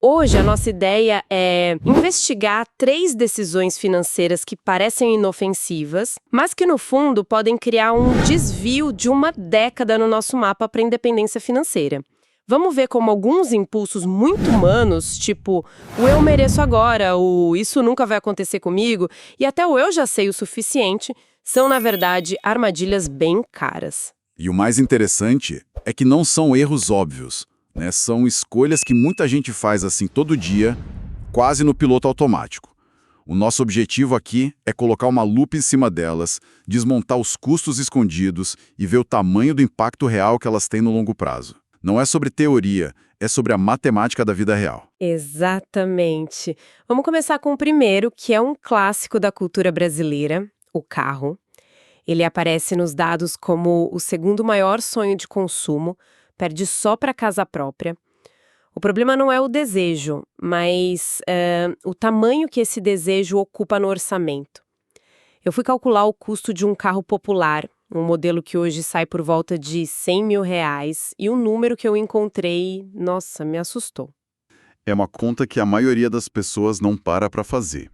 Hoje, a nossa ideia é investigar 3 decisões financeiras que parecem inofensivas, mas que, no fundo, podem criar um desvio de uma década no nosso mapa para a independência financeira. Vamos ver como alguns impulsos muito humanos, tipo o eu mereço agora, o isso nunca vai acontecer comigo e até o eu já sei o suficiente, são, na verdade, armadilhas bem caras. E o mais interessante é que não são erros óbvios, né? São escolhas que muita gente faz assim todo dia, quase no piloto automático. O nosso objetivo aqui é colocar uma lupa em cima delas, desmontar os custos escondidos e ver o tamanho do impacto real que elas têm no longo prazo. Não é sobre teoria, é sobre a matemática da vida real. Exatamente. Vamos começar com o primeiro, que é um clássico da cultura brasileira, o carro. Ele aparece nos dados como o segundo maior sonho de consumo, perde só para casa própria. O problema não é o desejo, mas o tamanho que esse desejo ocupa no orçamento. Eu fui calcular o custo de um carro popular, um modelo que hoje sai por volta de R$ 100 mil, e o número que eu encontrei, nossa, me assustou. É uma conta que a maioria das pessoas não para fazer.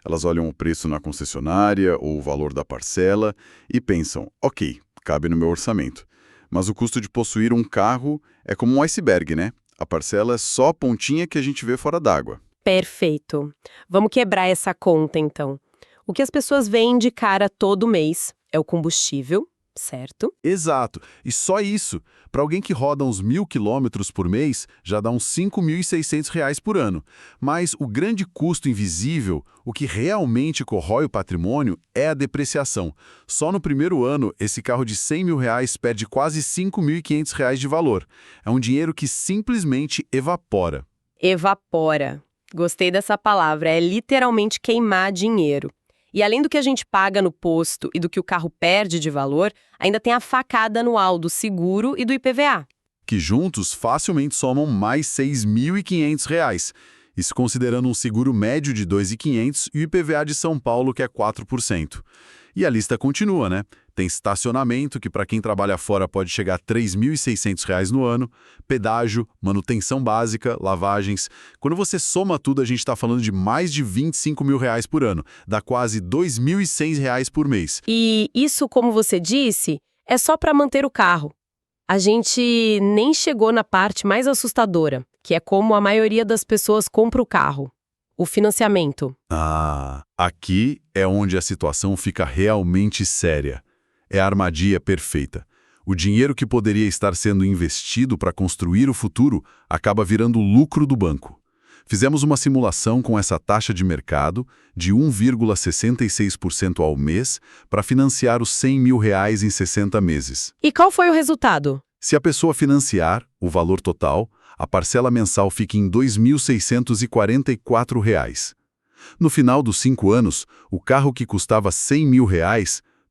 Elas olham o preço na concessionária ou o valor da parcela e pensam, ok, cabe no meu orçamento. Mas o custo de possuir um carro é como um iceberg, né? A parcela é só a pontinha que a gente vê fora d'água. Perfeito. Vamos quebrar essa conta, então. O que as pessoas veem de cara todo mês é o combustível, certo? Exato. E só isso, para alguém que roda uns 1.000 quilômetros por mês, já dá uns R$ 5.600 por ano. Mas o grande custo invisível, o que realmente corrói o patrimônio, é a depreciação. Só no primeiro ano, esse carro de R$ 100 mil perde quase R$ 5.500 de valor. É um dinheiro que simplesmente evapora. Evapora. Gostei dessa palavra, é literalmente queimar dinheiro. E além do que a gente paga no posto e do que o carro perde de valor, ainda tem a facada anual do seguro e do IPVA. Que juntos facilmente somam mais R$ 6.500. Isso considerando um seguro médio de R$ 2.500 e o IPVA de São Paulo, que é 4%. E a lista continua, né? Tem estacionamento, que para quem trabalha fora pode chegar a R$ 3.600 no ano, pedágio, manutenção básica, lavagens. Quando você soma tudo, a gente está falando de mais de R$ 25 mil por ano, dá quase R$ 2.100 por mês. E isso, como você disse, é só para manter o carro. A gente nem chegou na parte mais assustadora, que é como a maioria das pessoas compra o carro. O financiamento. Aqui é onde a situação fica realmente séria. É a armadilha perfeita. O dinheiro que poderia estar sendo investido para construir o futuro acaba virando lucro do banco. Fizemos uma simulação com essa taxa de mercado de 1,66% ao mês para financiar os R$ 100 mil em 60 meses. E qual foi o resultado? Se a pessoa financiar o valor total, a parcela mensal fica em R$ 2.644. No final dos 5 anos, o carro que custava R$ 100 mil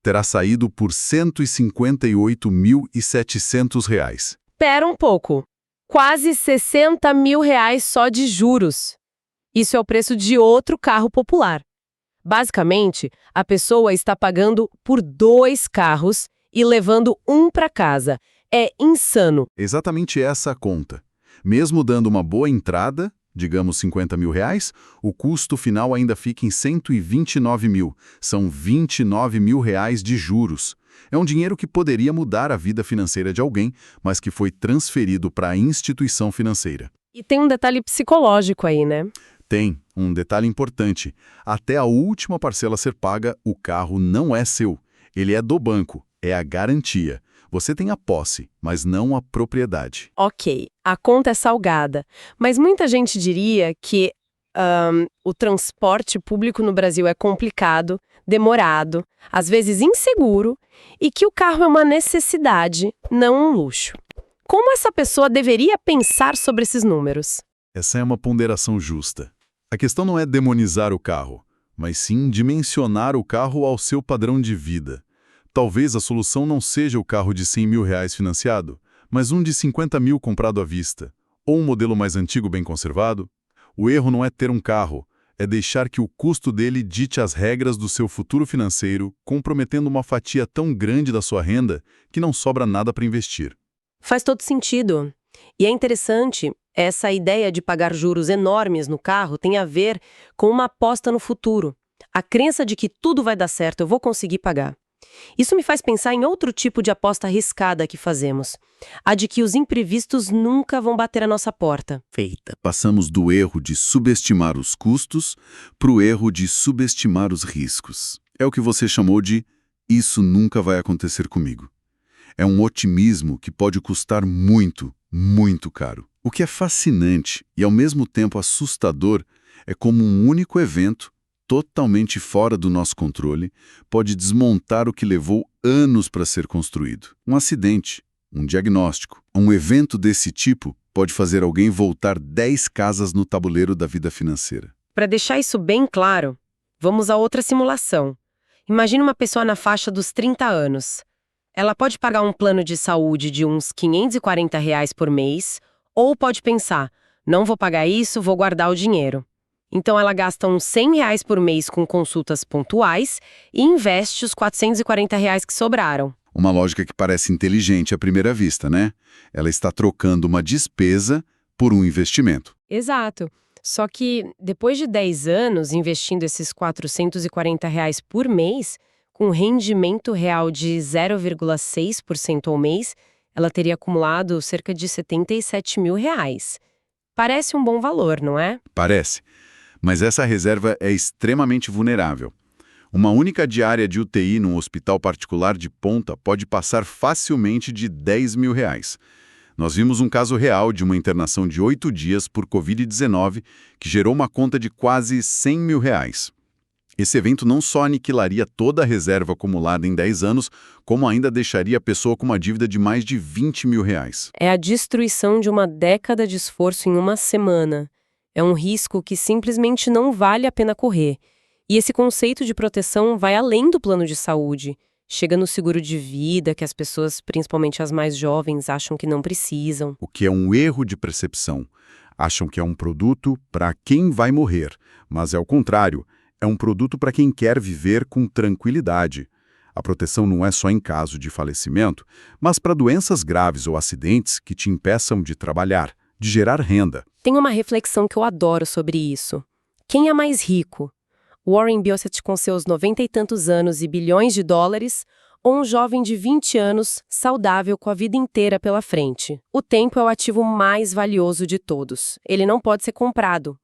terá saído por R$ 158.700. Pera um pouco. Quase R$ 60 mil só de juros. Isso é o preço de outro carro popular. Basicamente, a pessoa está pagando por 2 carros e levando um para casa. É insano. Exatamente essa a conta. Mesmo dando uma boa entrada, digamos R$ 50 mil, o custo final ainda fica em R$ 129 mil. São R$ 29 mil de juros. É um dinheiro que poderia mudar a vida financeira de alguém, mas que foi transferido para a instituição financeira. E tem um detalhe psicológico aí, né? Tem um detalhe importante. Até a última parcela ser paga, o carro não é seu. Ele é do banco, é a garantia. Você tem a posse, mas não a propriedade. Ok, a conta é salgada, mas muita gente diria que o transporte público no Brasil é complicado, demorado, às vezes inseguro, e que o carro é uma necessidade, não um luxo. Como essa pessoa deveria pensar sobre esses números? Essa é uma ponderação justa. A questão não é demonizar o carro, mas sim dimensionar o carro ao seu padrão de vida. Talvez a solução não seja o carro de R$ 100 mil financiado, mas um de 50 mil comprado à vista, ou um modelo mais antigo bem conservado. O erro não é ter um carro, é deixar que o custo dele dite as regras do seu futuro financeiro, comprometendo uma fatia tão grande da sua renda que não sobra nada para investir. Faz todo sentido. E é interessante, essa ideia de pagar juros enormes no carro tem a ver com uma aposta no futuro. A crença de que tudo vai dar certo, eu vou conseguir pagar. Isso me faz pensar em outro tipo de aposta arriscada que fazemos. A de que os imprevistos nunca vão bater a nossa porta. Feita. Passamos do erro de subestimar os custos para o erro de subestimar os riscos. É o que você chamou de "isso nunca vai acontecer comigo". É um otimismo que pode custar muito, muito caro. O que é fascinante e ao mesmo tempo assustador é como um único evento, totalmente fora do nosso controle, pode desmontar o que levou anos para ser construído. Um acidente, um diagnóstico, um evento desse tipo pode fazer alguém voltar 10 casas no tabuleiro da vida financeira. Para deixar isso bem claro, vamos a outra simulação. Imagine uma pessoa na faixa dos 30 anos. Ela pode pagar um plano de saúde de uns R$ 540 por mês, ou pode pensar, não vou pagar isso, vou guardar o dinheiro. Então ela gasta uns R$ 100 por mês com consultas pontuais e investe os R$ 440 que sobraram. Uma lógica que parece inteligente à primeira vista, né? Ela está trocando uma despesa por um investimento. Exato. Só que depois de 10 anos investindo esses R$ 440 por mês, com rendimento real de 0,6% ao mês, ela teria acumulado cerca de R$ 77 mil. Parece um bom valor, não é? Parece. Mas essa reserva é extremamente vulnerável. Uma única diária de UTI num hospital particular de ponta pode passar facilmente de R$ 10 mil. Nós vimos um caso real de uma internação de 8 dias por Covid-19 que gerou uma conta de quase R$ 100 mil. Esse evento não só aniquilaria toda a reserva acumulada em 10 anos, como ainda deixaria a pessoa com uma dívida de mais de R$ 20 mil. É a destruição de uma década de esforço em uma semana. É um risco que simplesmente não vale a pena correr. E esse conceito de proteção vai além do plano de saúde. Chega no seguro de vida, que as pessoas, principalmente as mais jovens, acham que não precisam. O que é um erro de percepção. Acham que é um produto para quem vai morrer, mas é o contrário. É um produto para quem quer viver com tranquilidade. A proteção não é só em caso de falecimento, mas para doenças graves ou acidentes que te impeçam de trabalhar, de gerar renda. Tem uma reflexão que eu adoro sobre isso. Quem é mais rico? Warren Buffett com seus 90 e tantos anos e bilhões de dólares, ou um jovem de 20 anos, saudável com a vida inteira pela frente? O tempo é o ativo mais valioso de todos. Ele não pode ser comprado.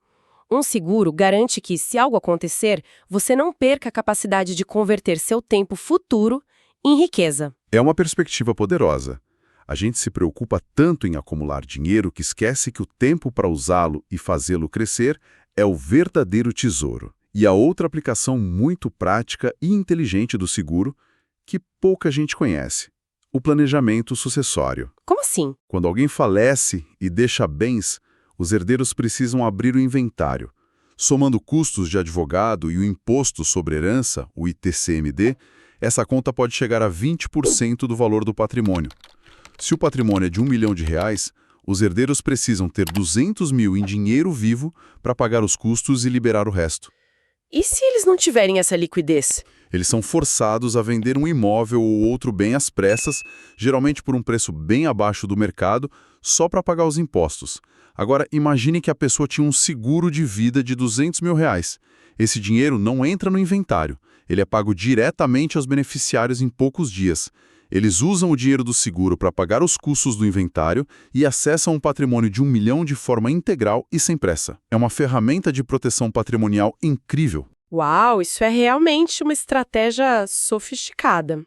Um seguro garante que, se algo acontecer, você não perca a capacidade de converter seu tempo futuro em riqueza. É uma perspectiva poderosa. A gente se preocupa tanto em acumular dinheiro que esquece que o tempo para usá-lo e fazê-lo crescer é o verdadeiro tesouro. E a outra aplicação muito prática e inteligente do seguro, que pouca gente conhece: o planejamento sucessório. Como assim? Quando alguém falece e deixa bens, os herdeiros precisam abrir o inventário. Somando custos de advogado e o imposto sobre herança, o ITCMD, essa conta pode chegar a 20% do valor do patrimônio. Se o patrimônio é de R$ 1 milhão, os herdeiros precisam ter 200 mil em dinheiro vivo para pagar os custos e liberar o resto. E se eles não tiverem essa liquidez? Eles são forçados a vender um imóvel ou outro bem às pressas, geralmente por um preço bem abaixo do mercado, só para pagar os impostos. Agora, imagine que a pessoa tinha um seguro de vida de R$ 200 mil. Esse dinheiro não entra no inventário. Ele é pago diretamente aos beneficiários em poucos dias. Eles usam o dinheiro do seguro para pagar os custos do inventário e acessam um patrimônio de R$ 1 milhão de forma integral e sem pressa. É uma ferramenta de proteção patrimonial incrível. Uau, isso é realmente uma estratégia sofisticada.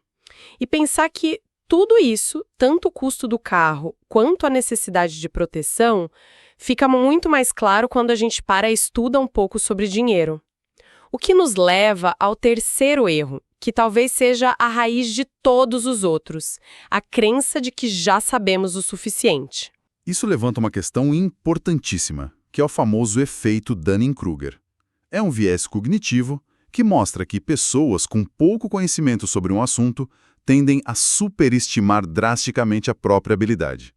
E pensar que tudo isso, tanto o custo do carro quanto a necessidade de proteção, fica muito mais claro quando a gente para e estuda um pouco sobre dinheiro. O que nos leva ao terceiro erro, que talvez seja a raiz de todos os outros: a crença de que já sabemos o suficiente. Isso levanta uma questão importantíssima, que é o famoso efeito Dunning-Kruger. É um viés cognitivo que mostra que pessoas com pouco conhecimento sobre um assunto tendem a superestimar drasticamente a própria habilidade.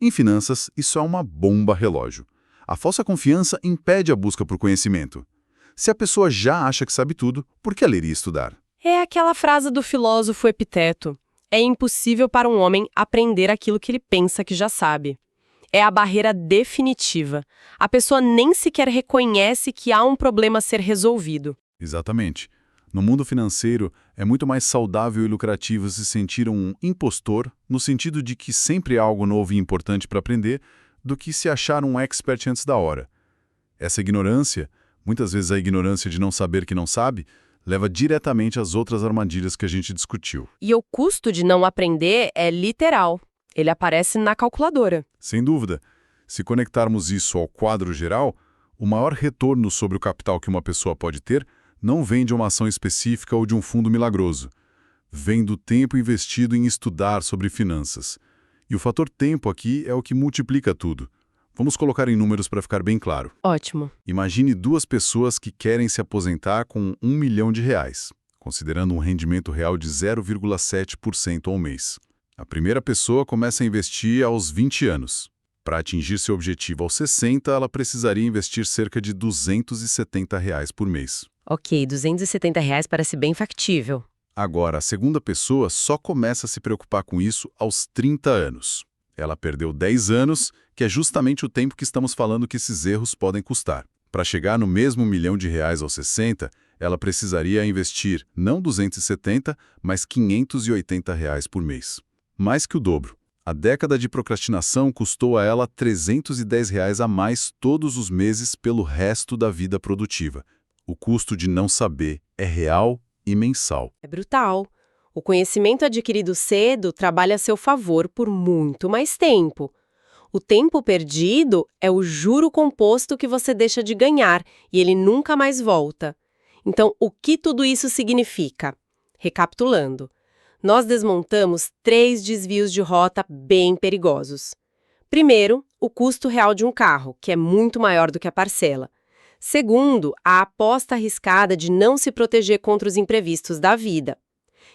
Em finanças, isso é uma bomba relógio. A falsa confiança impede a busca por conhecimento. Se a pessoa já acha que sabe tudo, por que ler e estudar? É aquela frase do filósofo Epiteto: é impossível para um homem aprender aquilo que ele pensa que já sabe. É a barreira definitiva. A pessoa nem sequer reconhece que há um problema a ser resolvido. Exatamente. No mundo financeiro, é muito mais saudável e lucrativo se sentir um impostor, no sentido de que sempre há algo novo e importante para aprender, do que se achar um expert antes da hora. Essa ignorância, muitas vezes a ignorância de não saber que não sabe, leva diretamente às outras armadilhas que a gente discutiu. E o custo de não aprender é literal. Ele aparece na calculadora. Sem dúvida. Se conectarmos isso ao quadro geral, o maior retorno sobre o capital que uma pessoa pode ter não vem de uma ação específica ou de um fundo milagroso. Vem do tempo investido em estudar sobre finanças. E o fator tempo aqui é o que multiplica tudo. Vamos colocar em números para ficar bem claro. Ótimo. Imagine duas pessoas que querem se aposentar com R$ 1 milhão, considerando um rendimento real de 0,7% ao mês. A primeira pessoa começa a investir aos 20 anos. Para atingir seu objetivo aos 60, ela precisaria investir cerca de R$ 270 por mês. Ok, R$ 270 parece bem factível. Agora, a segunda pessoa só começa a se preocupar com isso aos 30 anos. Ela perdeu 10 anos, que é justamente o tempo que estamos falando que esses erros podem custar. Para chegar no mesmo R$ 1 milhão aos 60, ela precisaria investir não 270, mas R$ 580 por mês. Mais que o dobro. A década de procrastinação custou a ela R$ 310 a mais todos os meses pelo resto da vida produtiva. O custo de não saber é real e mensal. É brutal. O conhecimento adquirido cedo trabalha a seu favor por muito mais tempo. O tempo perdido é o juro composto que você deixa de ganhar e ele nunca mais volta. Então, o que tudo isso significa? Recapitulando. Nós desmontamos 3 desvios de rota bem perigosos. Primeiro, o custo real de um carro, que é muito maior do que a parcela. Segundo, a aposta arriscada de não se proteger contra os imprevistos da vida.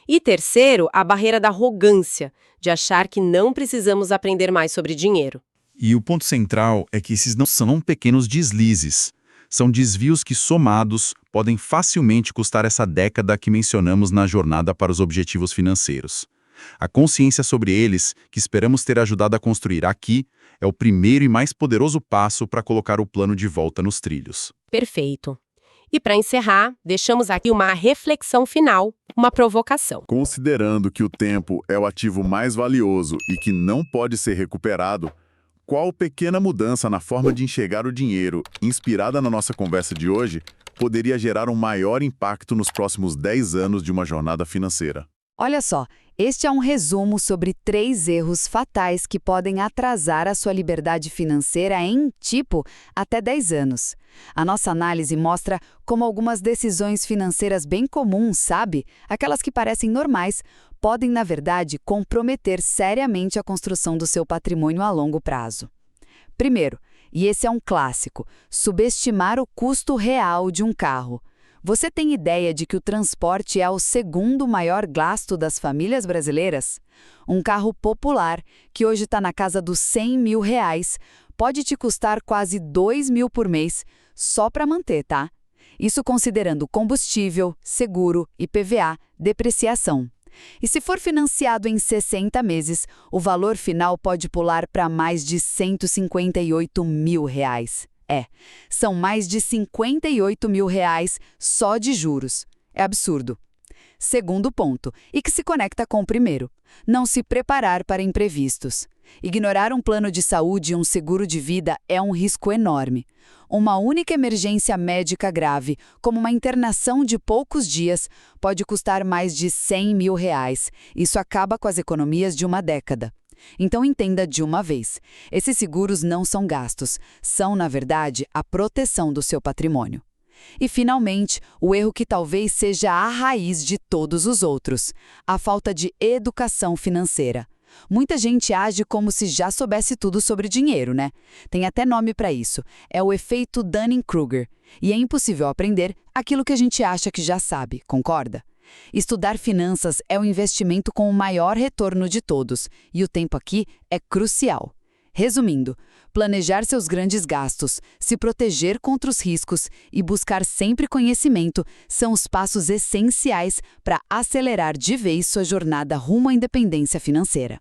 E terceiro, a barreira da arrogância, de achar que não precisamos aprender mais sobre dinheiro. E o ponto central é que esses não são pequenos deslizes. São desvios que, somados, podem facilmente custar essa década que mencionamos na jornada para os objetivos financeiros. A consciência sobre eles, que esperamos ter ajudado a construir aqui, é o primeiro e mais poderoso passo para colocar o plano de volta nos trilhos. Perfeito. E para encerrar, deixamos aqui uma reflexão final, uma provocação. Considerando que o tempo é o ativo mais valioso e que não pode ser recuperado, qual pequena mudança na forma de enxergar o dinheiro, inspirada na nossa conversa de hoje, poderia gerar um maior impacto nos próximos 10 anos de uma jornada financeira? Olha só, este é um resumo sobre 3 erros fatais que podem atrasar a sua liberdade financeira em, até 10 anos. A nossa análise mostra como algumas decisões financeiras bem comuns, sabe? Aquelas que parecem normais, podem, na verdade, comprometer seriamente a construção do seu patrimônio a longo prazo. Primeiro, e esse é um clássico, subestimar o custo real de um carro. Você tem ideia de que o transporte é o segundo maior gasto das famílias brasileiras? Um carro popular, que hoje está na casa dos R$ 100 mil, pode te custar quase R$ 2 mil por mês, só para manter, tá? Isso considerando combustível, seguro, IPVA, depreciação. E se for financiado em 60 meses, o valor final pode pular para mais de R$ 158 mil. São mais de R$ 58 mil só de juros. É absurdo. Segundo ponto, e que se conecta com o primeiro, não se preparar para imprevistos. Ignorar um plano de saúde e um seguro de vida é um risco enorme. Uma única emergência médica grave, como uma internação de poucos dias, pode custar mais de R$ 100 mil. Isso acaba com as economias de uma década. Então entenda de uma vez, esses seguros não são gastos, são, na verdade, a proteção do seu patrimônio. E, finalmente, o erro que talvez seja a raiz de todos os outros, a falta de educação financeira. Muita gente age como se já soubesse tudo sobre dinheiro, né? Tem até nome para isso, é o efeito Dunning-Kruger. E é impossível aprender aquilo que a gente acha que já sabe, concorda? Estudar finanças é o investimento com o maior retorno de todos, e o tempo aqui é crucial. Resumindo, planejar seus grandes gastos, se proteger contra os riscos e buscar sempre conhecimento são os passos essenciais para acelerar de vez sua jornada rumo à independência financeira.